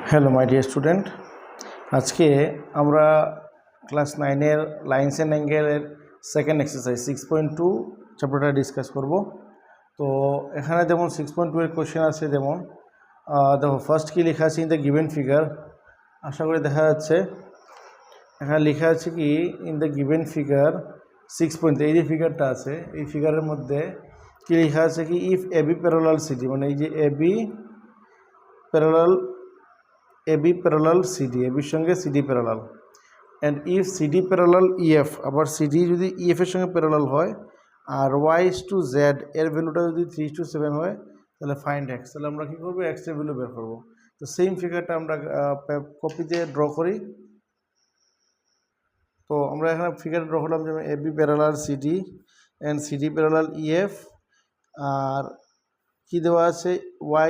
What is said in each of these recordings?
Hello my dear student, আজকে আমরা class 9-এর লাইন্স অ্যান্ড অ্যাঙ্গেলের সেকেন্ড এক্সারসাইজ 6.2 চ্যাপ্টারটা ডিসকাস করব। তো এখানে যেমন 6.2 এর কোশ্চেন আছে, যেমন দেখো ফার্স্ট কি লেখা আছে, ইন দ্য গিভেন ফিগার। আশা করি দেখা যাচ্ছে। এখানে লেখা আছে কি, ইন দ্য গিভেন ফিগার 6.3, এই যে ফিগারটা আছে এই ফিগারের মধ্যে কি লেখা আছে কি, ইফ এবি প্যারালাল সিডি, মানে এই যে এবি প্যারালাল সিডি, এবির সঙ্গে CD parallel, and if CD parallel EF, আবার সিডি যদি ইএফের সঙ্গে প্যারালাল হয়, আর y/z এর ভ্যালুটা যদি 3:7 হয়, তাহলে ফাইন্ড এক্স। তাহলে আমরা কী করবো, এক্সের ভ্যালু বের করবো। তো সেম ফিগারটা আমরা কপিতে ড্র করি। তো আমরা এখানে ফিগার ড্র করলাম, যেমন AB parallel CD and CD parallel EF, আর কি দেওয়া আছে,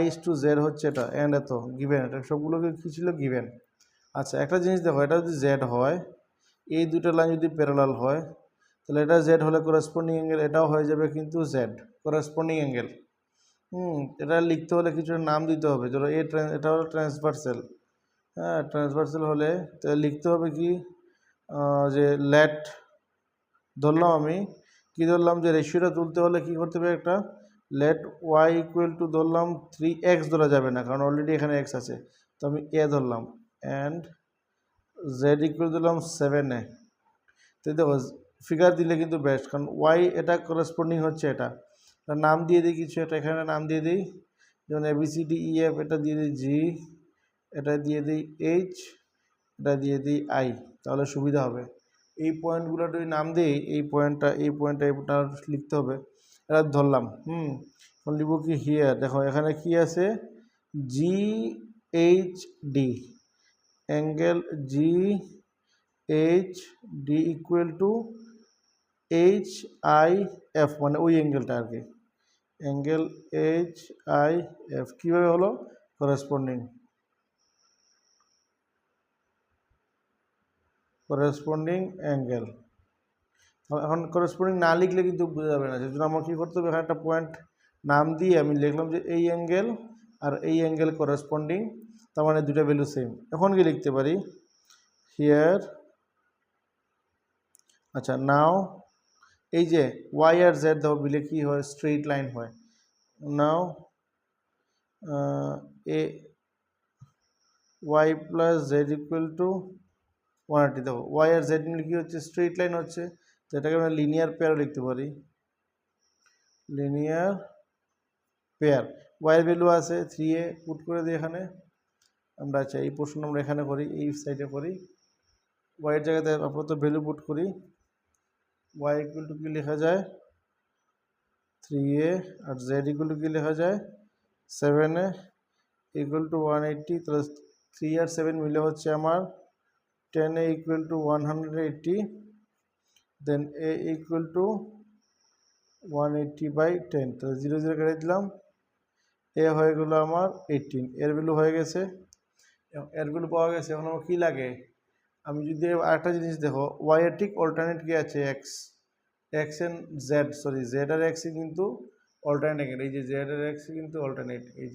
y/z হচ্ছে এটা, অ্যান্ড এত গিভেন, এটা সবগুলোকে কী ছিল, গিভেন। আচ্ছা, একটা জিনিস দেখো, এটা যদি জেড হয়, এই দুটো লাইন যদি প্যারালাল হয়, তাহলে এটা জেড হলে করেসপন্ডিং অ্যাঙ্গেল এটাও হয়ে যাবে কিন্তু জেড, করেসপন্ডিং অ্যাঙ্গেল। এটা লিখতে হলে কিছু নাম দিতে হবে। ধরো এটা হলো ট্রান্সভার্সাল। হ্যাঁ, ট্রান্সভার্সাল হলে তাহলে লিখতে হবে কি, যে লেট, ধরলাম আমি কি ধরলাম, যে রেশিওটা তুলতে হলে কি করতে হবে, একটা লেট ওয়াই ইকুয়াল টু ধরলাম 3x, ধরা যাবে না কারণ অলরেডি এখানে এক্স আছে, তো আমি এ ধরলাম, অ্যান্ড জেড ইকুয়াল দিলাম 7a। তো দেখো ফিগার দিলে কিন্তু বেস্ট, কারণ ওয়াই এটা করেসপন্ডিং হচ্ছে, এটা নাম দিয়ে দিই কিছু, এটা এখানে নাম দিয়ে দিই, যেমন ABCDEF, এটা দিয়ে দিই জি, এটা দিয়ে দিই এইচ, এটা দিয়ে দিই আই, তাহলে সুবিধা হবে। এই পয়েন্টগুলো যদি নাম দিই, এই পয়েন্টটা এটা লিখতে হবে, এটা ধরলাম। এখন লিখব কি, হিয়ার, দেখো এখানে কি আছে, GHD, angle GHD equal to HIF, মানে ওই অ্যাঙ্গেলটা আর কি, অ্যাঙ্গেল HIF কীভাবে হলো, করেসপন্ডিং অ্যাঙ্গেল। এখন করেসপন্ডিং না লিখলে কিন্তু বোঝা যাবে না, সেজন্য আমার কী করতে হবে, এখানে একটা পয়েন্ট নাম দিয়ে আমি লিখলাম যে এই অ্যাঙ্গেল আর এই অ্যাঙ্গেল করেসপন্ডিং, তার মানে দুটো ভ্যালু সেম। এখন কি লিখতে পারি, হিয়ার, আচ্ছা নাও, এই যে ওয়াই আর জেড দাও মিলে কি হয়, স্ট্রেইট লাইন হয়। নাও এ y plus z equal to 180, দেখো ওয়াই আর জেড মিলে কী হচ্ছে, স্ট্রেইট লাইন হচ্ছে। তো এটাকে আমরা লিনিয়ার পেয়ারও লিখতে পারি, লিনিয়ার পেয়ার। ওয়াইয়ের ভ্যালু আছে 3a, পুট করে দিই এখানে আমরা। আচ্ছা, এই প্রশ্ন আমরা এখানে করি, এই সাইডে করি, ওয়াইয়ের জায়গাতে আপাতত ভ্যালু পুট করি। ওয়াই ইকুয়াল টু কী লেখা যায়, 3a, আর জেড ইকুয়াল টু কী লেখা যায়, 7a ইকুয়াল টু 180। তাহলে 3 আর 7 মিলে হচ্ছে আমার 10a equal to 180, then a equal to 180/10। তো 0 0 কেটে দিলাম, এ হয়ে গেল আমার 18, এর ভ্যালু হয়ে গেছে, এর ভ্যালু পাওয়া গেছে। এখন আমার কী লাগে, আমি যদি আরেকটা জিনিস দেখো, ওয়াই এর ঠিক অল্টারনেট কি আছে, x and z, sorry z আর এক্সে কিন্তু অল্টারনেট, এই যে জেড আর এক্সে কিন্তু অল্টারনেট, এই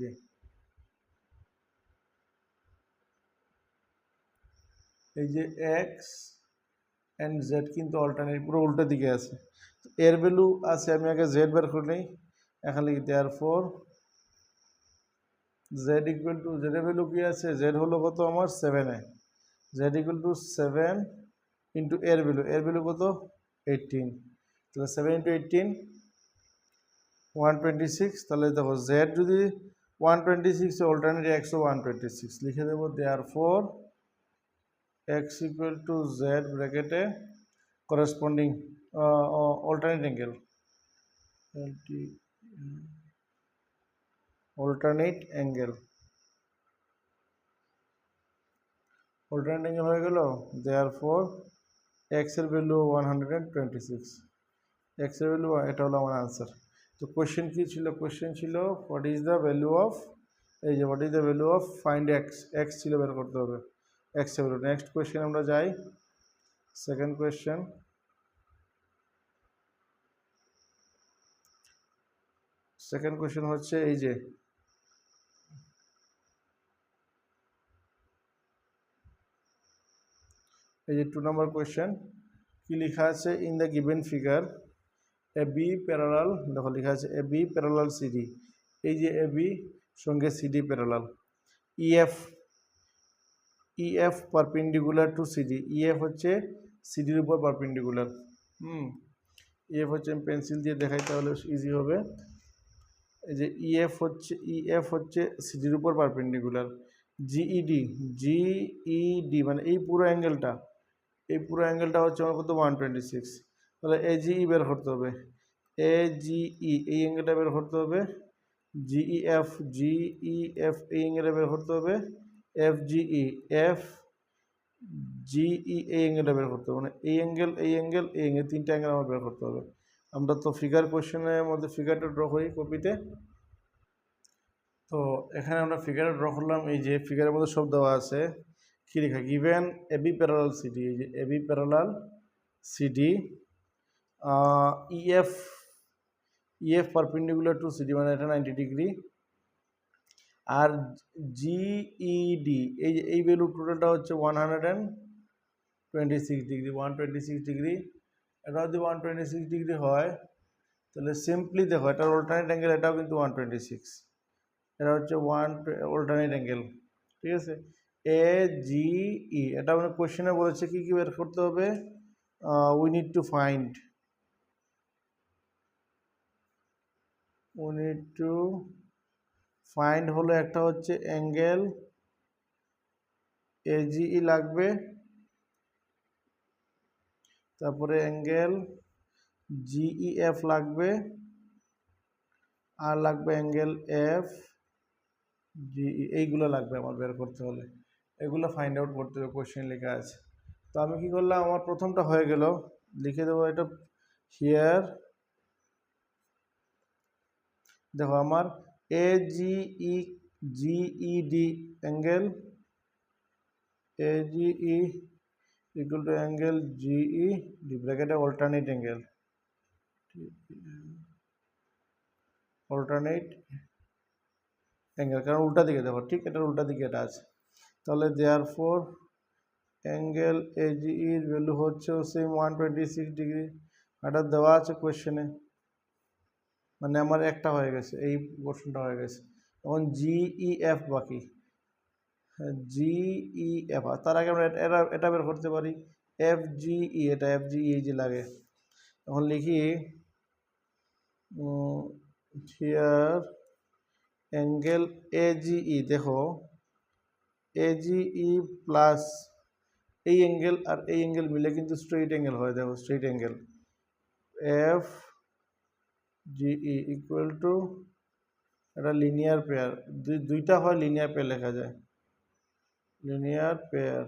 যে এক্স অ্যান্ড জেড কিন্তু অল্টারনেট, পুরো উল্টো দিকে আছে। এর ভ্যালু আছে, আমি আগে জেড বের করে নিই। এখানে লিখি দেয়ারফর জেড ইকুয়াল টু, জেডের ভ্যালু কি আছে, জেড হলো কত আমার 7a, Z equal to 7 into এর ভ্যালু কত, 18। তাহলে 7 ইন্টু 18 126। তাহলে দেখো জেড যদি 126, অল্টারনেট এক্সও 126, লিখে দেবো therefore x equal to z ব্র্যাকেটে corresponding alternate angle, alternate angle হয়ে গেল। দেয়ারফর এক্স এর ভ্যালু 126, এক্স এর ভ্যালু, এটা হলো আমার আনসার। তো কোয়েশ্চেন কি ছিল, কোয়েশ্চেন ছিল what is the value of, এই যে what is the value of find x, x ছিল, বের করতে হবে এক্স এর ভ্যালু। নেক্সট কোয়েশ্চেন আমরা যাই, সেকেন্ড কোয়েশ্চেন। সেকেন্ড কোয়েশ্চেন হচ্ছে এই যে এই যে 2 নম্বর কোয়েশ্চেন কি লেখা আছে, in the given figure A B parallel, দেখো লেখা আছে এ বি প্যারালাল সিডি, এই যে এ বি সঙ্গে CD parallel, EF EF perpendicular to CD, EF হচ্ছে সিডির উপর পারপেন্ডিকুলার। ইএফ হচ্ছে আমি পেন্সিল দিয়ে দেখাই তাহলে ইজি হবে। এই যে ইএফ হচ্ছে সিডির উপর পারপেন্ডিকুলার। জিইডি জিইডি মানে এই পুরো অ্যাঙ্গেলটা হচ্ছে আমার কত 126, তাহলে এজিই বের করতে হবে, এজিই এই অ্যাঙ্গেলটা বের করতে হবে, জিইএফ এই অ্যাঙ্গেলটা বের করতে হবে, এফজিই জিই এই অ্যাঙ্গেলটা বের করতে হবে, মানে এই অ্যাঙ্গেল তিনটা অ্যাঙ্গেল আমার বের করতে হবে। আমরা তো ফিগার কোশ্চেনের মধ্যে ফিগারটা ড্র করি কপিতে, তো এখানে আমরা ফিগারে ড্র করলাম, এই যে ফিগারের মধ্যে সব দেওয়া আছে, কি লেখা, গিভেন এবি প্যারালাল সিডি, এই যে AB parallel CD, EF perpendicular to CD মানে এটা 90 ডিগ্রি, আর জিইডি এই যে এই ভ্যালু টোটালটা হচ্ছে 126 ডিগ্রি, এটা যদি 126 ডিগ্রি হয় তাহলে সিম্পলি দেখো এটার অল্টারনেট অ্যাঙ্গেল এটাও কিন্তু 126, এটা হচ্ছে অল্টারনেট অ্যাঙ্গেল, ঠিক আছে। এ জি ই এটা মানে কোশ্চেনে বলেছে কি কি বের করতে হবে, উই নিড টু ফাইন্ড হলো একটা হচ্ছে অ্যাঙ্গেল এজিই লাগবে, তারপরে অ্যাঙ্গেল জিইএফ লাগবে, আর লাগবে অ্যাঙ্গেল এফ জিই, এইগুলো লাগবে আমার বের করতে হলে, এগুলো ফাইন্ড আউট করতে হবে, কোশ্চেন লেখা আছে। তো আমি কি করলাম, আমার প্রথমটা হয়ে গেল, লিখে দেবো এটা হিয়ার, দেখো আমার GED angle AGE equal to angle GE D ব্র্যাকেটে অল্টারনেট অ্যাঙ্গেল কারণ উল্টা দিকে দেখো, ঠিক এটার উল্টা দিকে এটা আছে, তাহলে দেয়ারফর অ্যাঙ্গেল এজিইর ভ্যালু হচ্ছে সেম 126 ডিগ্রি, এটা দেওয়া আছে কোয়েশ্চেনে, মানে আমার একটা হয়ে গেছে, এই পোর্শনটা হয়ে গেছে। এখন জিইএফ বাকি, জিইএফ, তার আগে আমরা এটা বের করতে পারি, এফজিই, এটা এফজিই যে লাগে, এখন লিখি হিয়ার অ্যাঙ্গেল এজিই, দেখো এজিই প্লাস এই অ্যাঙ্গেল আর এই অ্যাঙ্গেল মিলে কিন্তু স্ট্রেইট অ্যাঙ্গেল হয়, দেখো straight angle F GE equal to, এটা লিনিয়ার পেয়ার, দুইটা হয় লিনিয়ার পেয়ার লেখা যায়, লিনিয়ার পেয়ার।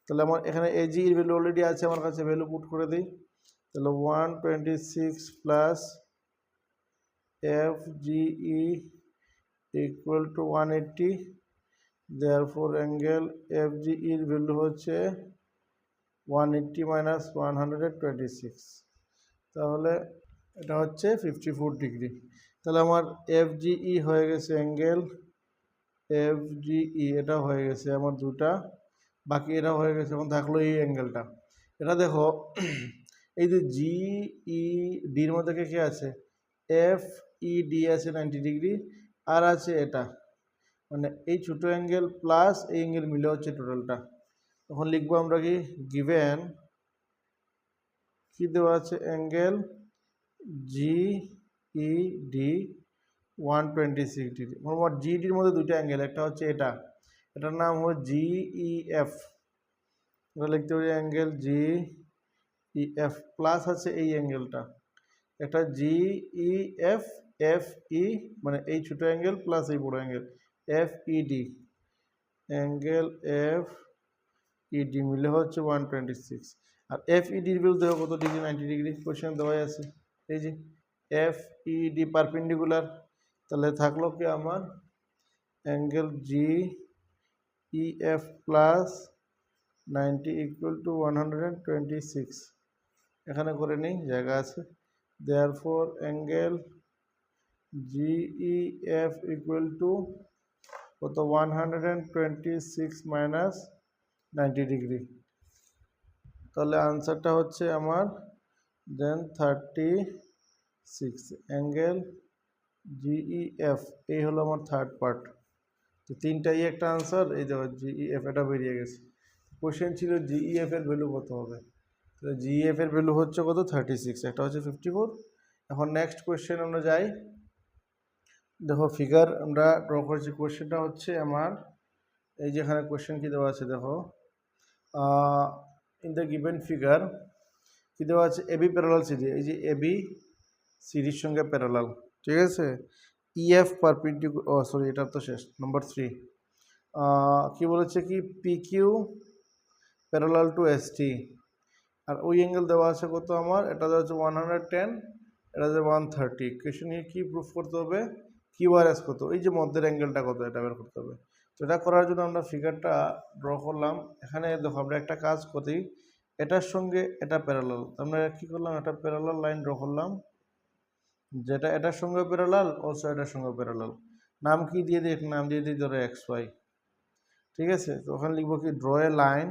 তাহলে আমার এখানে এজি এর ভ্যালু অলরেডি আছে আমার কাছে, ভ্যালু পুট করে দিই, তাহলে 126 plus F GE equal to 180, therefore angle F জিইর ভ্যালু হচ্ছে 180 মাইনাস 126, তাহলে এটা হচ্ছে 54 ডিগ্রি। তাহলে আমার এফ জিই হয়ে গেছে অ্যাঙ্গেল এফ জিই, এটা হয়ে গেছে আমার দুটা, বাকি এটা হয়ে গেছে, এখন থাকলো এই অ্যাঙ্গেলটা, এটা দেখো এই যে জিইডির মধ্যে কে আছে, এফ ইডি আছে 90 ডিগ্রি, আর আছে এটা, মানে এই ছোটো অ্যাঙ্গেল প্লাস এই অ্যাঙ্গেল মিলে হচ্ছে টোটালটা। তখন লিখবো আমরা কি, গিভেন কি দেওয়া আছে, অ্যাঙ্গেল জিইডি 126 ডিগ্রি, মোট জিইডির মধ্যে দুটো অ্যাঙ্গেল, একটা হচ্ছে এটার নাম হচ্ছে জিইএফ, আমরা লিখতে পারি অ্যাঙ্গেল জিইএফ, প্লাস আছে এই অ্যাঙ্গেলটা, একটা জিইএফ এফই মানে এই ছোটো অ্যাঙ্গেল প্লাস এই বড়ো অ্যাঙ্গেল এফইডি, অ্যাঙ্গেল এফইডি মিলে হচ্ছে 126, আর এফইডির ভ্যালু দেখো কত ডিগ্রি, 90 ডিগ্রি, কোশ্চেন দেওয়াই আছে, এই যে এফইডি পারপেন্ডিকুলার, তাহলে থাকলো কি আমার angle GEF plus 90 equal to 126, এখানে করে নেই জায়গা আছে, therefore angle GEF equal to কত 126 মাইনাস 90 ডিগ্রি। তাহলে আনসারটা হচ্ছে আমার দেন 36 অ্যাঙ্গেল জিইএফ। এই হলো আমার থার্ড পার্ট। তো তিনটাই একটা আনসার, এই দেখো জিইএফ এটা বেরিয়ে গেছে। কোশ্চেন ছিল জিইএফ এর ভ্যালু কত হবে। তো জিইএফ এর ভ্যালু হচ্ছে কত 36, একটা হচ্ছে 54। এখন নেক্সট কোশ্চেন আমরা যাই। দেখো ফিগার আমরা ড্র করেছি। কোশ্চেনটা হচ্ছে আমার এই যেখানে কোশ্চেন কি দেওয়া আছে দেখো, ইন দ্য গিভেন ফিগার কি দেওয়া আছে, এবি প্যারালাল সিডি। এই যে এবি সিডির সঙ্গে প্যারালাল, ঠিক আছে। ইএফ পারপেন্ডিকুলার, সরি এটা তো শেষ, নাম্বার 3 কি বলেছে কি P Q parallel to ST. আর ওই অ্যাঙ্গেল দেওয়া আছে কত আমার, এটা দেওয়া আছে 110, এটা আছে 130। কোয়েশনে কি প্রুফ করতে হবে, কিউ আর এস কত, এই যে মধ্যের অ্যাঙ্গেলটা কত এটা বের করতে হবে। তো এটা করার জন্য আমরা ফিগারটা ড্র করলাম। এখানে দেখো আমরা একটা কাজ করি, এটার সঙ্গে এটা প্যারালাল, আমরা কি করলাম, একটা প্যারালাল লাইন ড্র করলাম যেটা এটার সঙ্গে প্যারালাল, অলসো এটার সঙ্গে প্যারালাল। নাম কি দিয়ে দিই, নাম দিয়ে দিই ধরো এক্স ওয়াই, ঠিক আছে। তো ওখানে লিখবো কি draw A line,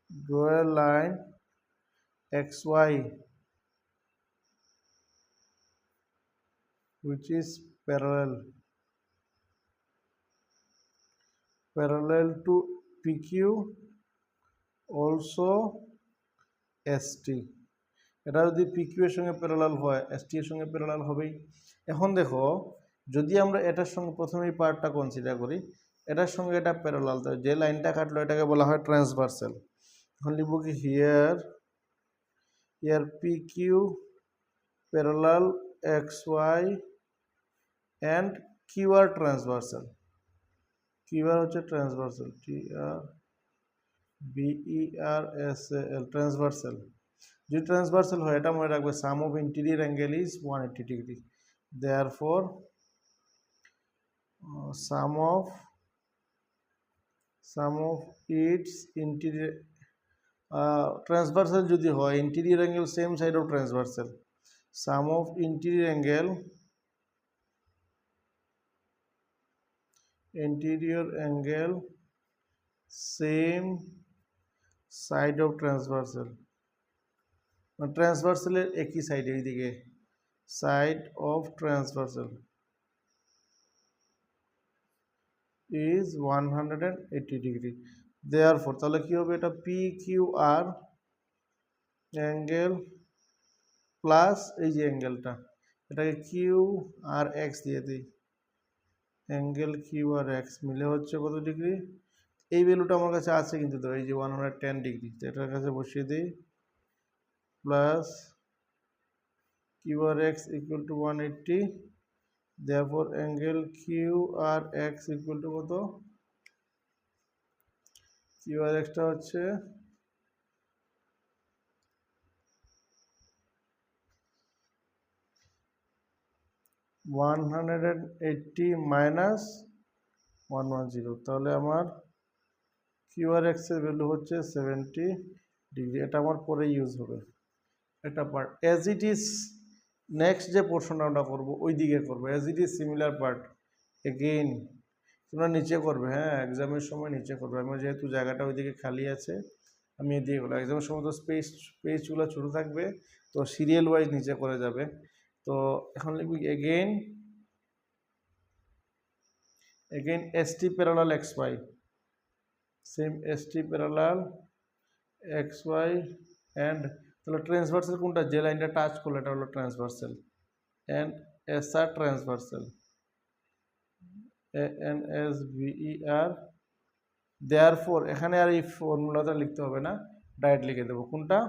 draw a line xy which is parallel to PQ also ST। এটা যদি PQ এর সঙ্গে প্যারালাল হয় ST এর সঙ্গে প্যারালাল হবেই। এখন দেখো যদি আমরা এটার সঙ্গে প্রথমে এই পার্টটা কনসিডার করি, এটার সঙ্গে এটা প্যারালাল, তো যে লাইনটা কাটলো এটাকে বলা হয় ট্রান্সভার্সাল। এখন লিখব কি here PQ parallel XY and QR transversal। QR হচ্ছে ট্রান্সভার্সাল, TRVERSAL ট্রান্সভার্সাল। যদি ট্রান্সভার্সাল হয় এটা মনে রাখবে sum of interior angle is 180 degree. Therefore sum of its interior, transversal যদি হয় interior angle same side of transversal, sum of interior angle same side of transversal, ট্রান্সভার্সালের একই সাইডে, এইদিকে side of transversal is 180 degree. Therefore তাহলে কি হবে, এটা P Q R angle plus এই যে অ্যাঙ্গেলটা, এটাকে কিউ আর এক্স দিয়ে দিই, অ্যাঙ্গেল কিউ আর এক্স মিলে হচ্ছে কত ডিগ্রি। এই ভ্যালুটা আমার কাছে আছে কিন্তু, তো এই যে 110 ডিগ্রি, তো এটার কাছে বসিয়ে দিই, plus Q R X equal to 180। therefore angle Q R X equal to কত, কিউ আর এক্সটা হচ্ছে 180 মাইনাস 110। তাহলে আমার কিউ আর এক্স এর ভ্যালু হচ্ছে 70 ডিগ্রি। এটা আমার পরে ইউজ হবে এটা part. As it is next যে পোর্শনটা আমরা করবো ওই দিকে করবো, as it is similar part again তোমরা নিচে করবে, হ্যাঁ এক্সামের সময় নিচে করবে। আমার যেহেতু জায়গাটা ওইদিকে খালি আছে আমি এদিকে করলাম, এক্সামের সময় তো পেজগুলো ছোটো থাকবে, তো সিরিয়াল ওয়াইজ নিচে করে যাবে। তো এখন লিখবি again ST parallel XY, same ST parallel XY and, তাহলে ট্রান্সভার্সাল কোনটা, যে লাইনটা টাচ করলে এটা হলো transversal, and SR transversal, ANSVER। Therefore এখানে আর এই ফর্মুলাটা লিখতে হবে না, ডাইরেক্ট লিখে দেবো কোনটা,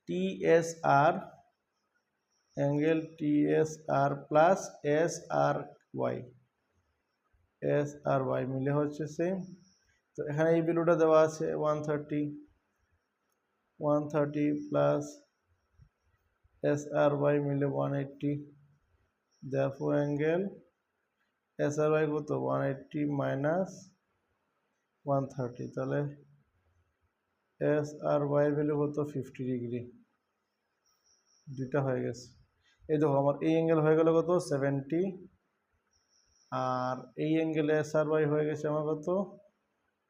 TSR angle TSR plus SRY, SRY মিলে হচ্ছে সেম। তো এখানে এই ভ্যালুটা দেওয়া আছে 130 প্লাস SRY মিলে 180। therefore অ্যাঙ্গেল SRY কত 180 মাইনাস 130, তাহলে SRY ভ্যালু কত 50 ডিগ্রি। দুইটা হয়ে গেছে। এই দেখো আমার এই অ্যাঙ্গেল হয়ে গেল কত 70, আর এই অ্যাঙ্গেলে এস আর ওয়াই হয়ে গেছে আমার কত,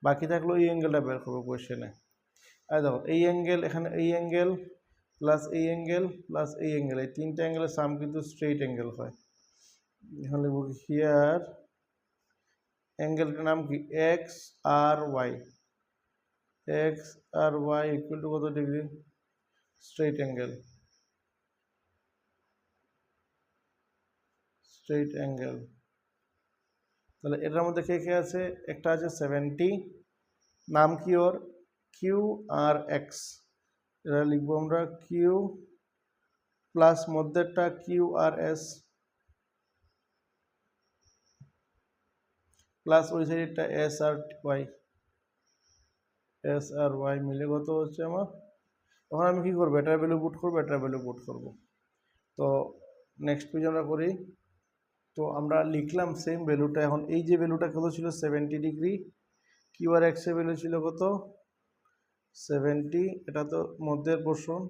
বাকি থাকলো এই অ্যাঙ্গেলটা বের করবো কোয়েশ্চেনে। আর দেখো এই অ্যাঙ্গেল, এখানে এই অ্যাঙ্গেল প্লাস এই অ্যাঙ্গেল প্লাস এই অ্যাঙ্গেল, এই তিনটা অ্যাঙ্গেলের সাম কিন্তু স্ট্রেইট অ্যাঙ্গেল হয়। এখানে লিখব হিয়ার অ্যাঙ্গেলটার নাম কি এক্স আর ওয়াই, এক্স আর ওয়াই ইকুয়াল টু কত degree, straight angle, straight angle. তাহলে এটার মধ্যে কে কে আছে, একটা আছে 70, নাম কি ওর কিউ আর এক্স, এটা লিখবো আমরা Q plus মধ্যেরটা Q R S plus ওই সাইডেরটা এস আর ওয়াই, এস আর ওয়াই মিলে কত হচ্ছে আমার। তখন আমি কী করবো, এটার ভ্যালু পুট করবো, এটার ভ্যালু পুট করবো। তো নেক্সট পেজ আমরা করি। তো আমরা লিখলাম সেম ভ্যালুটা। এখন এই যে ভ্যালুটা কত ছিল 70 ডিগ্রি, কিউ আর এক্সের ভ্যালু ছিল কত 70, এটা তো মধ্যের পোর্শন,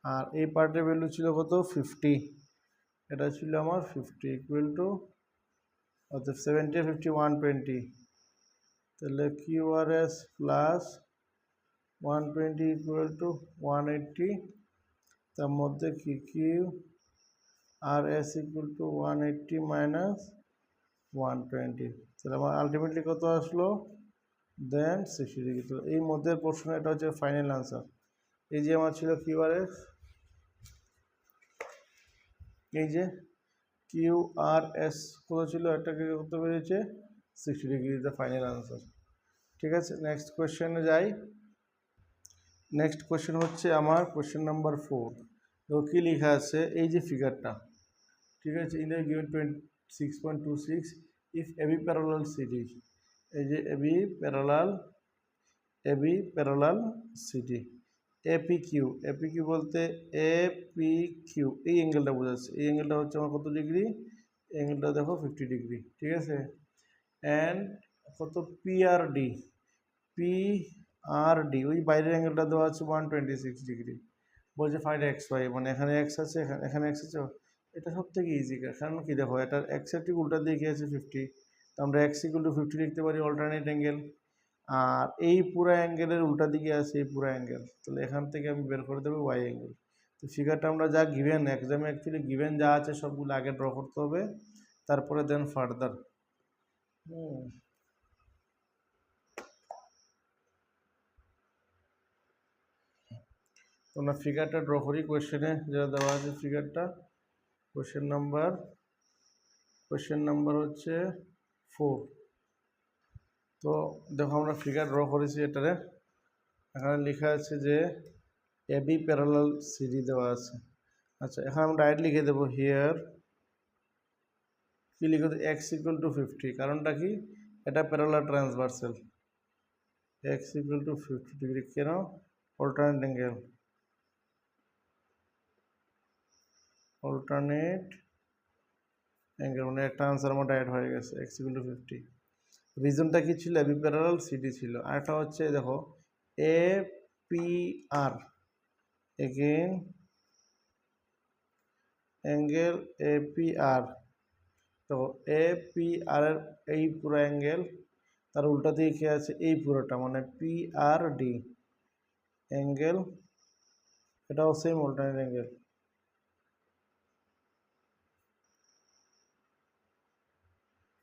আর এই পার্টের ভ্যালু ছিল কত 50, এটা ছিল আমার 50 ইকুয়াল টু, অর্থাৎ 70 আর 50 120, তাহলে Q R S plus 120 equal to 180, তার মধ্যে কি Q R S equal to 180 minus 120, তাহলে আমার আলটিমেটলি কত আসলো দেন 60 ডিগ্রি। তো এই মধ্যের পোর্শনে এটা হচ্ছে ফাইনাল আনসার। এই যে আমার ছিল কিউ আর এস, এই যে কিউ আর এস কত ছিল, এটাকে কত বেরিয়েছে 60 ডিগ্রি, দ্য ফাইনাল আনসার। ঠিক আছে, নেক্সট কোয়েশ্চেনে যাই। নেক্সট কোয়েশ্চেন হচ্ছে আমার কোয়েশ্চেন নাম্বার 4। তো কী লেখা আছে, এই যে ফিগারটা, ঠিক আছে, in the given 6.26 if AB parallel CD, এই যে AB parallel CD, AP Q বলতে এপি কিউ, এই অ্যাঙ্গেলটা বোঝাচ্ছে, এই অ্যাঙ্গেলটা হচ্ছে আমার কত ডিগ্রি, অ্যাঙ্গেলটা দেখো 50 ডিগ্রি, ঠিক আছে। অ্যান্ড কত পিআরডি, ওই বাইরের অ্যাঙ্গেলটা দেওয়া আছে 126 ডিগ্রি, বলছে ফাইন্ড এক্স ওয়াই, মানে এখানে এক্স আছে, এখানে এক্স আছে। এটা সব থেকে ইজি, কারণ কি দেখো এটার এক্সের ঠিক উল্টা দিয়ে কি আছে 50, তো আমরা এক্স ইকুয়াল টু 50 লিখতে পারি অল্টারনেট অ্যাঙ্গেল, আর এই পুরো অ্যাঙ্গেলের উল্টা দিকে আছে এই পুরো অ্যাঙ্গেল, তাহলে এখান থেকে আমি বের করে দেবো ওয়াই অ্যাঙ্গেল। তো ফিগারটা আমরা যা গিভেন এক্সামে অ্যাকচুয়ালি গিভেন যা আছে সবগুলো আগে ড্র করতে হবে, তারপরে দেন ফার্দার। তো আমরা ফিগারটা ড্র করি কোয়েশ্চেনে যেটা দেওয়া আছে ফিগারটা, কোয়েশ্চেন নাম্বার হচ্ছে 4। তো দেখো আমরা ফিগার ড্র করেছি এটারে, এখানে লেখা আছে যে এবি প্যারালাল সিডি দেওয়া আছে। আচ্ছা, এখন আমরা ডাইরেক্ট লিখে দেবো হিয়ার কি লিখে দেবো এক্স ইকুয়াল টু 50, কারণটা কি এটা parallel transversal, x equal two 50 degree, কেন অল্টারনেট অ্যাঙ্গেল, মানে একটা আনসার আমার ডাইরেক্ট হয়ে গেছে এক্স ইকুয়াল টু 50। রিজনটা কি ছিল, এবি প্যারালাল সিডি ছিল, আর একটা হচ্ছে দেখো A P R, again angle A P R, তো এ পি আর এর এই পুরো অ্যাঙ্গেল, তার উল্টা দিকে কি আছে এই পুরোটা, মানে পি আর ডি অ্যাঙ্গেল, এটাও সেম অল্টারনেট অ্যাঙ্গেল।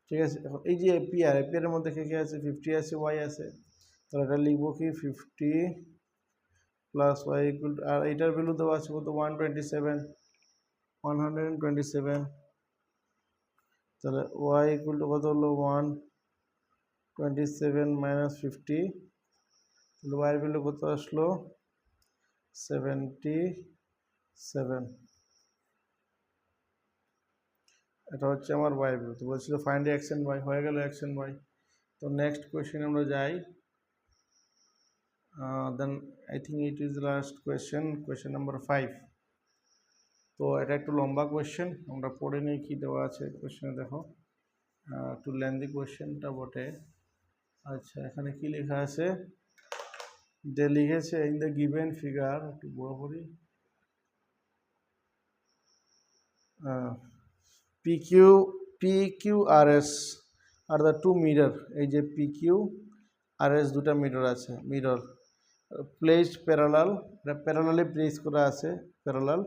ঠিক আছে, এখন এই যে এপিআর এর মধ্যে কে কে আছে 50 আছে, ওয়াই আছে, তাহলে এটা লিখবো কি 50 প্লাস ওয়াই ইকুয়াল টু, আর এইটার ভ্যালু দেওয়া আছে কত 127, তাহলে ওয়াই ইকুয়াল টু কত হলো 127 মাইনাস 50, তাহলে ওয়াই ভ্যালু কত আসলো 77, এটা হচ্ছে আমার ওয়াই ভ্যালু। তো বলছিল ফাইন্ড এক্স এন্ড ওয়াই, হয়ে গেল এক্স এন্ড ওয়াই। তো নেক্সট কোয়েশ্চেন আমরা যাই, then I think it is last question number 5। তো এটা একটু লম্বা কোয়েশ্চেন, আমরা পড়ে নিই কি দেওয়া আছে কোয়েশ্চেনে। দেখো একটু লেন্দি কোয়েশ্চেনটা বটে। আচ্ছা, এখানে কি লেখা আছে, যে লিখেছে ইন দ্য গিভেন ফিগার, একটু বড় করি, PQ PQ R S are the two mirror, এই যে পিকিউ আর এস দুটা মিরর আছে, মিরর প্লেসড প্যারালাল, এটা প্যারালালি প্লেস করা আছে, প্যারালাল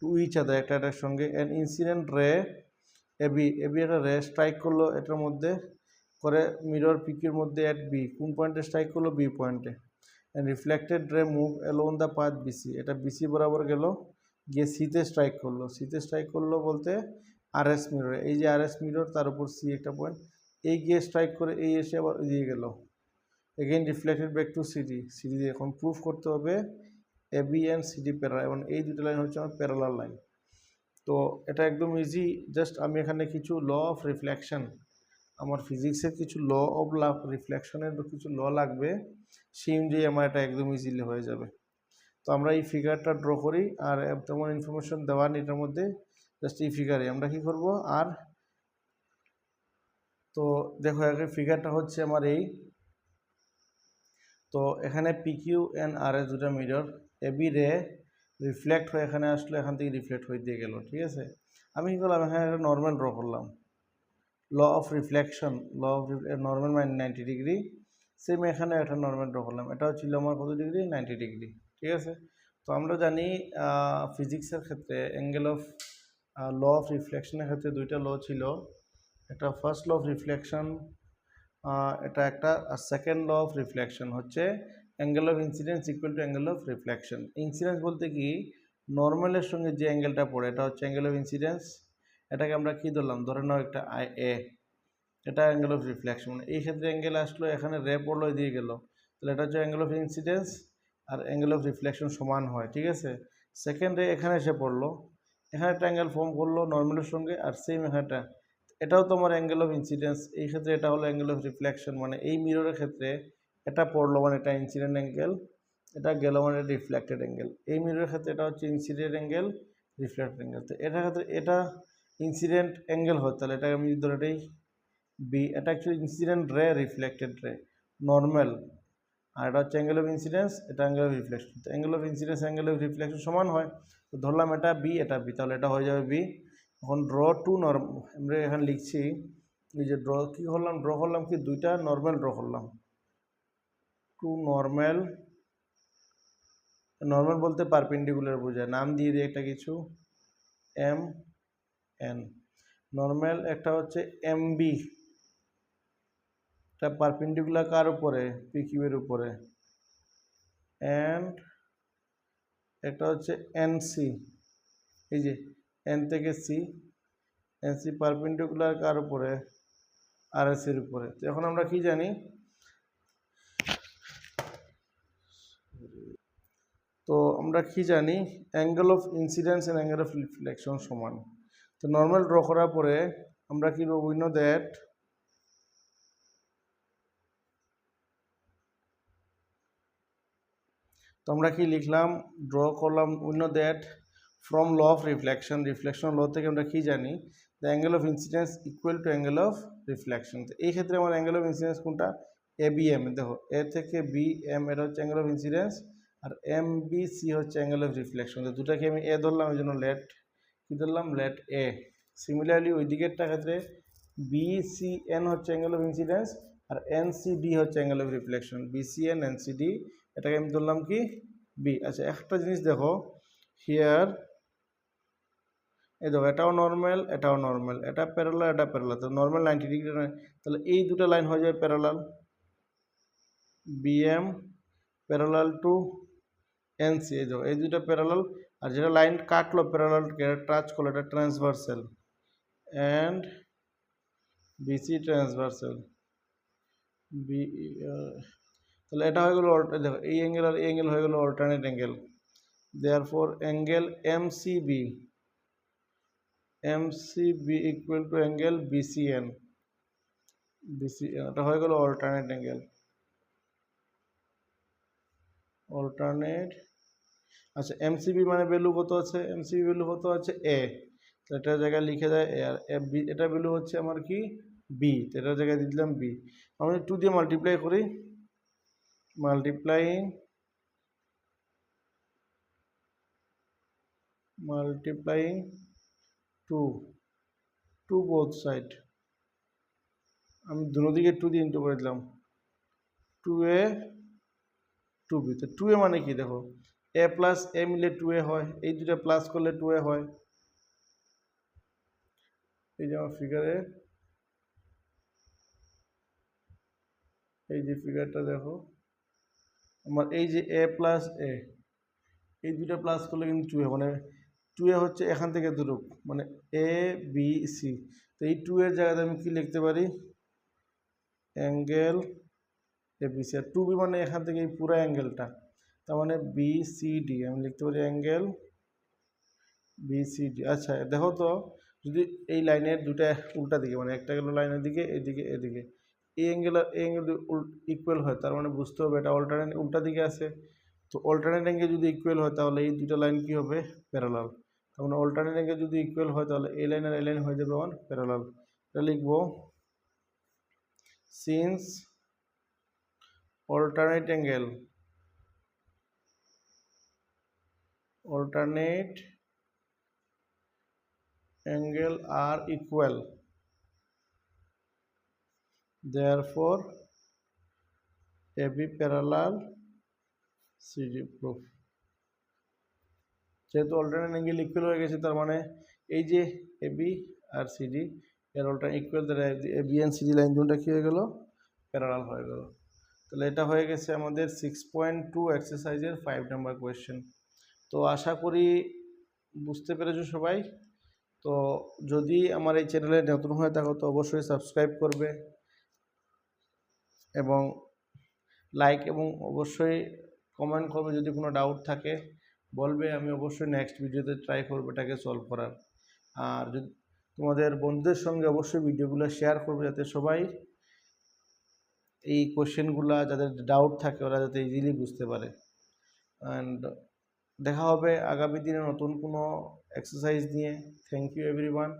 টু ইচ আদার, একটা এটার সঙ্গে, an incident ray AB, AB একটা রে স্ট্রাইক করলো এটার মধ্যে করে মিরর পিকিউর মধ্যে অ্যাট বি, কোন পয়েন্টে স্ট্রাইক করলো, বি পয়েন্টে, and reflected ray move along the path BC, এটা বিসি বরাবর গেল, গিয়ে সিতে স্ট্রাইক করলো, সিতে স্ট্রাইক করলো বলতে আর এস মিরর, এই যে আর এস মিরর তার উপর সি একটা পয়েন্ট, এই গিয়ে স্ট্রাইক করে এই এসে আবার দিয়ে গেল, again reflected back to CD, CD দিয়ে এখন প্রুফ করতে হবে এবি অ্যান্ড সিডি প্যারালাল, এবং এই দুটো লাইন হচ্ছে আমার প্যারালাল লাইন। তো এটা একদম ইজি, জাস্ট আমি এখানে কিছু ল অফ রিফ্লেকশন, আমার ফিজিক্সের কিছু ল অফ রিফ্লেকশনের কিছু ল লাগবে, সেই অনুযায়ী আমার এটা একদম ইজিলি হয়ে যাবে। তো আমরা এই ফিগারটা ড্র করি, আর তেমন ইনফরমেশন দেওয়ার নেই এটার মধ্যে, জাস্ট এই ফিগারে আমরা কি করব, আর তো দেখো এখানে ফিগারটা হচ্ছে আমার এই, তো এখানে পিকিউ অ্যান্ড আর এস দুটা মিরর, এবি রে রিফ্লেক্ট হয়ে এখানে আসলো, এখান থেকে রিফ্লেক্ট হয়ে দিয়ে গেল, ঠিক আছে। আমি কী করলাম, এখানে একটা নর্মাল ড্র করলাম, law of reflection, law of normal মানে 90 ডিগ্রি, সেম এখানে একটা নর্মাল ড্র করলাম, এটাও ছিল আমার কত ডিগ্রি, 90 ডিগ্রি, ঠিক আছে। তো আমরা জানি ফিজিক্সের ক্ষেত্রে অ্যাঙ্গেল অফ ল অফ রিফ্লেকশনের ক্ষেত্রে দুইটা ল ছিল, একটা ফার্স্ট ল অফ রিফ্লেকশন, এটা একটা, আর সেকেন্ড ল অফ রিফ্লেকশন হচ্ছে angle of incidence equal to angle of reflection. Incidence বলতে কি, নর্মালের সঙ্গে যে অ্যাঙ্গেলটা পড়ে এটা হচ্ছে অ্যাঙ্গেল অফ ইনসিডেন্স, এটাকে আমরা কি ধরলাম, ধরে নাও একটা আই এ, এটা অ্যাঙ্গেল অফ রিফ্লেকশন, মানে এই ক্ষেত্রে অ্যাঙ্গেল আসলো, এখানে রে পড়লো দিয়ে গেল, তাহলে এটা হচ্ছে অ্যাঙ্গেল অফ ইনসিডেন্স আর অ্যাঙ্গেল অফ রিফ্লেকশন সমান হয়, ঠিক আছে। সেকেন্ড রে এখানে এসে পড়লো, এখানে একটা অ্যাঙ্গেল ফর্ম করলো নর্মালের সঙ্গে, আর সেম এখানটা, এটাও তোমার অ্যাঙ্গেল অফ ইনসিডেন্স, এই ক্ষেত্রে এটা হলো অ্যাঙ্গেল অফ রিফ্লেকশন, মানে এই মিররের ক্ষেত্রে এটা পড়লো মানে এটা ইনসিডেন্ট অ্যাঙ্গেল, এটা গেল মানে রিফ্লেক্টেড অ্যাঙ্গেল, এই মিররের ক্ষেত্রে এটা হচ্ছে ইনসিডেন্ট অ্যাঙ্গেল, রিফ্লেক্টেড অ্যাঙ্গেল। তো এটার ক্ষেত্রে এটা ইনসিডেন্ট অ্যাঙ্গেল হয়, তাহলে এটা আমি ধরে এটাই বি, এটা অ্যাকচুয়ালি ইনসিডেন্ট রে, রিফ্লেক্টেড রে, নর্মাল, আর এটা হচ্ছে অ্যাঙ্গেল অফ ইনসিডেন্স, এটা অ্যাঙ্গেল অফ রিফ্লেকশন, তো angle of incidence angle of reflection সমান হয়, তো ধরলাম এটা বি, এটা বি, তাহলে এটা হয়ে যাবে বি। এখন ড্র টু নর্ম, আমরা এখানে লিখছি, এই যে ড্র কী করলাম, ড্র করলাম কি, দুইটা নর্মাল ড্র করলাম, টু নর্মাল, নর্মাল বলতে পারপেন্ডিকুলার বোঝায়, নাম দিয়ে দিই একটা কিছু, এম এন, নর্মাল একটা হচ্ছে এম বি, এটা পারপেন্ডিকুলার কার উপরে, পি কিউ এর উপরে, অ্যান্ড একটা হচ্ছে এনসি, এই যে এন থেকে সি, এনসি পারপেন্ডিকুলার কার উপরে, আর এস এর উপরে। তো এখন আমরা কি জানি, তো আমরা কি জানি, angle of incidence and angle of reflection সমান। তো নর্মাল ড্র করার পরে আমরা কি উই নো দ্যাট তো আমরা কি লিখলাম, ড্র করলাম, we know that from law of reflection, reflection law থেকে আমরা কি জানি, the angle of incidence equal to angle of reflection. তো এই ক্ষেত্রে আমার অ্যাঙ্গেল অফ ইনসিডেন্স কোনটা, এ বি এম, দেখো এ থেকে বি এম, এটা হচ্ছে অ্যাঙ্গেল অফ ইনসিডেন্স, আর এম বি সি হচ্ছে অ্যাঙ্গেল অফ রিফ্লেকশন। তো দুটাকে আমি এ ধরলাম, এই জন্য লেট কী ধরলাম, লেট এ। সিমিলারলি ওই দিকেরটা ক্ষেত্রে বি সি এন হচ্ছে অ্যাঙ্গেল অফ ইনসিডেন্স, আর এন সি ডি হচ্ছে angle of reflection, B C N N C D, এটাকে আমি ধরলাম কি বি। আচ্ছা একটা জিনিস দেখো হিয়ার, এই দেখো এটাও নর্মাল, এটাও নর্মাল, এটা প্যারালাল, এটা প্যারালাল, তো নর্মাল 90 ডিগ্রি, তাহলে এই দুটো লাইন হয়ে যাবে parallel, BM parallel to NC, এই দেখো এই দুটো প্যারালাল, আর যেটা লাইন কাটলো প্যারালাল টাচ করলো এটা transversal, and BC transversal, B, তাহলে এটা হয়ে গেল, দেখো এই অ্যাঙ্গেল আর এই অ্যাঙ্গেল হয়ে গেল alternate angle, therefore angle MCB, MCB equal to angle BCN, BCN এটা হয়ে গেল অল্টারনেট অ্যাঙ্গেল, অল্টারনেট। আচ্ছা এমসিবি মানে ভ্যালু কত আছে, এমসিবি ভ্যালু কত আছে এ, তো এটার জায়গায় লিখে দেয় এ, আর বি এটা ভ্যালু হচ্ছে আমার কি বি, তো এটার জায়গায় দিয়ে দিলাম বি। আমি 2 দিয়ে মাল্টিপ্লাই করি, multiplying multiplying 2, to both side, আমি দুটো দিকে টু দিয়ে ইন্টু করে দিলাম, টু এ টু বি। তো টু এ মানে কি দেখো, এ প্লাস এ মিলে টু এ হয়, এই দুটো প্লাস করলে টু এ হয়। এই যে আমার ফিগারে, এই যে ফিগারটা দেখো, আমার এই যে এ প্লাস এ, এই দুটো প্লাস করলে কিন্তু টু এ, মানে টু এ হচ্ছে এখান থেকে দুটো, মানে এ বি সি। তো এই টু এর জায়গাতে আমি কি লিখতে পারি, অ্যাঙ্গেল এ বি সি। আর টু বি মানে এখান থেকে এই পুরো অ্যাঙ্গেলটা, তার মানে বি সি ডি, আমি লিখতে পারি অ্যাঙ্গেল বি সি ডি। আচ্ছা দেখো তো, যদি এই লাইনের দুটা উল্টা দিকে, মানে একটা গেল লাইনের দিকে, এদিকে এদিকে, এই অ্যাঙ্গেল আর এই অ্যাঙ্গেল ইকুয়াল হয়, তার মানে বুঝতে হবে এটা অল্টারনেট উল্টা দিকে আছে। তো অল্টারনেট অ্যাঙ্গেল যদি ইকুয়াল হয় তাহলে এই দুটো লাইন কি হবে, প্যারালাল। তার মানে অল্টারনেট অ্যাঙ্গেল যদি ইকুয়াল হয় তাহলে এই লাইন আর এই লাইন হয়ে যাবে প্যারালাল। এটা লিখবো, since alternate angle are equal, therefore AB parallel CD proof। যেহেতু অল্টারনেট অ্যাঙ্গেল ইকুয়াল হয়ে গেছে, তার মানে এই যে এবি আর সিডি এর অল্টারনেট ইকুয়াল, দ্বারা এবি এন্ড সিডি লাইন দুটো কি হয়ে গেল, প্যারালাল হয়ে গেল। তাহলে এটা হয়ে গেছে আমাদের 6.2 এক্সারসাইজের 5 নাম্বার কোয়েশ্চেন। তো আশা করি বুঝতে পেরেছো সবাই। তো যদি আমার এই চ্যানেলে নতুন হয়ে থাকো তো অবশ্যই সাবস্ক্রাইব করবে এবং লাইক, এবং অবশ্যই কমেন্ট করবে, যদি কোনো ডাউট থাকে বলবে, আমি অবশ্যই নেক্সট ভিডিওতে ট্রাই করবো এটাকে সলভ করার। আর যদি তোমাদের বন্ধুদের সঙ্গে অবশ্যই ভিডিওগুলো শেয়ার করবে, যাতে সবাই এই কোশ্চেনগুলো, যাদের ডাউট থাকে ওরা যাতে ইজিলি বুঝতে পারে। অ্যান্ড দেখা হবে আগামী দিনে নতুন কোনো এক্সারসাইজ নিয়ে। Thank you everyone.